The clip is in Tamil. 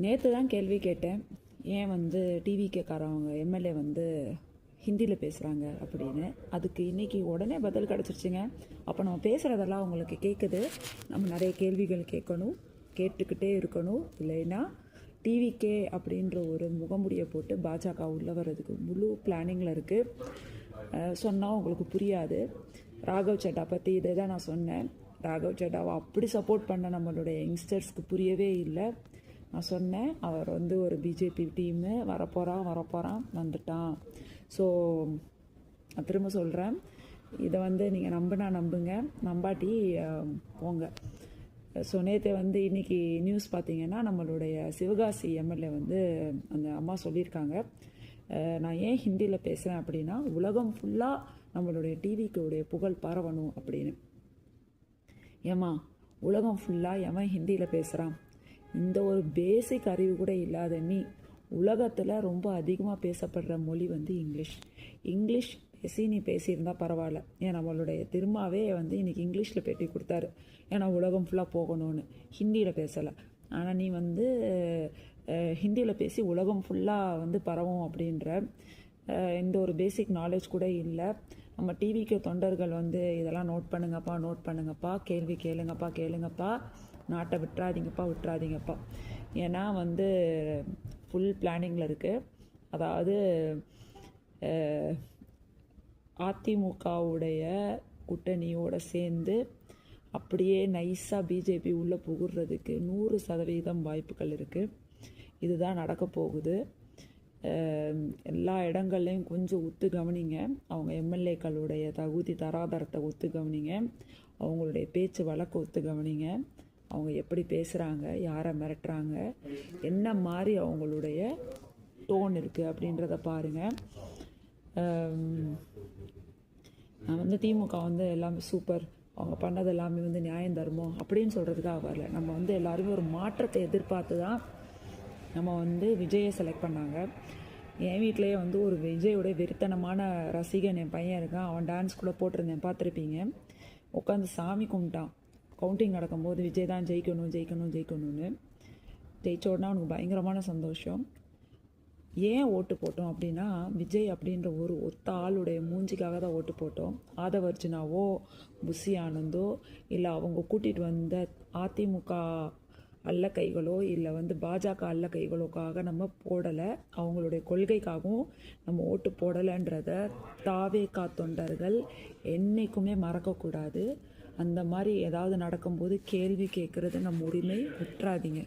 நேற்று தான் கேள்வி கேட்டேன், ஏன் வந்து டிவிகேக்காரவங்க எம்எல்ஏ வந்து ஹிந்தியில் பேசுகிறாங்க அப்படின்னு. அதுக்கு இன்றைக்கி உடனே பதில் கிடச்சிருச்சுங்க. அப்போ நம்ம பேசுகிறதெல்லாம் அவங்களுக்கு கேட்குது. நம்ம நிறைய கேள்விகள் கேட்கணும், கேட்டுக்கிட்டே இருக்கணும். இல்லைன்னா டிவிகே அப்படின்ற ஒரு முகமுடியை போட்டு பாஜக உள்ளே வர்றதுக்கு முழு பிளானிங்கில் இருக்குது. சொன்னால் உங்களுக்கு புரியாது. ராகவ் சட்டா பற்றி இதை தான் நான் சொன்னேன். ராகவ் சட்டாவை அப்படி சப்போர்ட் பண்ண நம்மளுடைய யங்ஸ்டர்ஸ்க்கு புரியவே இல்லை. நான் சொன்னேன், அவர் வந்து ஒரு பிஜேபி டீமு வரப்போகிறான் வந்துட்டான். ஸோ நான் திரும்ப சொல்கிறேன், இதை வந்து நீங்கள் நம்புங்க, நம்பாட்டி போங்க. ஸோ நேற்று வந்து இன்றைக்கி நியூஸ் பார்த்தீங்கன்னா, நம்மளுடைய சிவகாசி எம்எல்ஏ வந்து அந்த அம்மா சொல்லியிருக்காங்க, நான் ஏன் ஹிந்தியில் பேசுகிறேன் அப்படின்னா, உலகம் ஃபுல்லாக நம்மளுடைய டிவிக்குடைய புகழ் பரவணும் அப்படின்னு. ஏம்மா, உலகம் ஃபுல்லாக எவன் ஹிந்தியில் பேசுகிறான்? இந்த ஒரு பேசிக் அறிவு கூட இல்லாத நீ, உலகத்தில் ரொம்ப அதிகமாக பேசப்படுற மொழி வந்து இங்கிலீஷ் பேசி நீ பேசியிருந்தா பரவாயில்ல. ஏன் நம்மளுடைய திருமாவே வந்து இன்றைக்கி இங்கிலீஷில் பேட்டி கொடுத்தாரு, ஏன்னா உலகம் ஃபுல்லாக போகணும்னு. ஹிந்தியில் பேசலை. ஆனால் நீ வந்து ஹிந்தியில் பேசி உலகம் ஃபுல்லாக வந்து பரவும் அப்படின்ற இந்த ஒரு பேசிக் நாலேஜ் கூட இல்லை. நம்ம டிவிக்கு தொண்டர்கள் வந்து இதெல்லாம் நோட் பண்ணுங்கப்பா, கேள்வி கேளுங்கப்பா, நாட்டை விட்டுறாதீங்கப்பா. ஏன்னா வந்து ஃபுல் பிளானிங்கில் இருக்குது. அதாவது அதிமுகவுடைய கூட்டணியோடு சேர்ந்து அப்படியே நைஸாக பிஜேபி உள்ளே புகுறதுக்கு 100% வாய்ப்புகள் இருக்குது. இதுதான் நடக்க போகுது. எல்லா இடங்கள்லையும் கொஞ்சம் ஒத்து கவனிங்க. அவங்க எம்எல்ஏக்களுடைய தகுதி தராதரத்தை ஒத்து கவனிங்க. அவங்களுடைய பேச்சு வழக்கு ஒத்து கவனிங்க. அவங்க எப்படி பேசுகிறாங்க, யாரை மிரட்டுறாங்க, என்ன மாதிரி அவங்களுடைய டோன் இருக்குது அப்படின்றத பாருங்கள். நான் வந்து திமுக வந்து எல்லாமே சூப்பர், அவங்க பண்ணது எல்லாமே வந்து நியாயம் தர்மம் அப்படின்னு சொல்கிறதுக்காக வரல. நம்ம வந்து எல்லாருமே ஒரு மாற்றத்தை எதிர்பார்த்து தான் நம்ம வந்து விஜயை செலக்ட் பண்ணாங்க. என் வீட்டிலையே வந்து ஒரு விஜயோடைய வெறித்தனமான ரசிகன் என் பையன் இருக்கான். அவன் டான்ஸ் கூட போட்டிருந்தேன், பார்த்துருப்பீங்க. உட்காந்து சாமி கும்பிட்டான். கவுண்டிங் நடக்கும்போது விஜய் தான் ஜெயிக்கணும்னு. ஜெயிச்ச உடனே அவனுக்கு பயங்கரமான சந்தோஷம். ஏன் ஓட்டு போட்டோம் அப்படின்னா, விஜய் அப்படின்ற ஒரு ஒத்த ஆளுடைய மூஞ்சிக்காக தான் ஓட்டு போட்டோம். ஆதவ அர்ஜுனாவோ புஷி ஆனந்தோ இல்லை அவங்க கூட்டிகிட்டு வந்த அதிமுக அல்ல கைகளோ இல்லை வந்து பாஜக அல்ல கைகளோக்காக நம்ம போடலை. அவங்களுடைய கொள்கைக்காகவும் நம்ம ஓட்டு போடலைன்றத தாவேகா தொண்டர்கள் என்றைக்குமே மறக்கக்கூடாது. அந்த மாதிரி ஏதாவது நடக்கும்போது கேள்வி கேட்குறது நம்ம உரிமை, விட்டுறாதீங்க.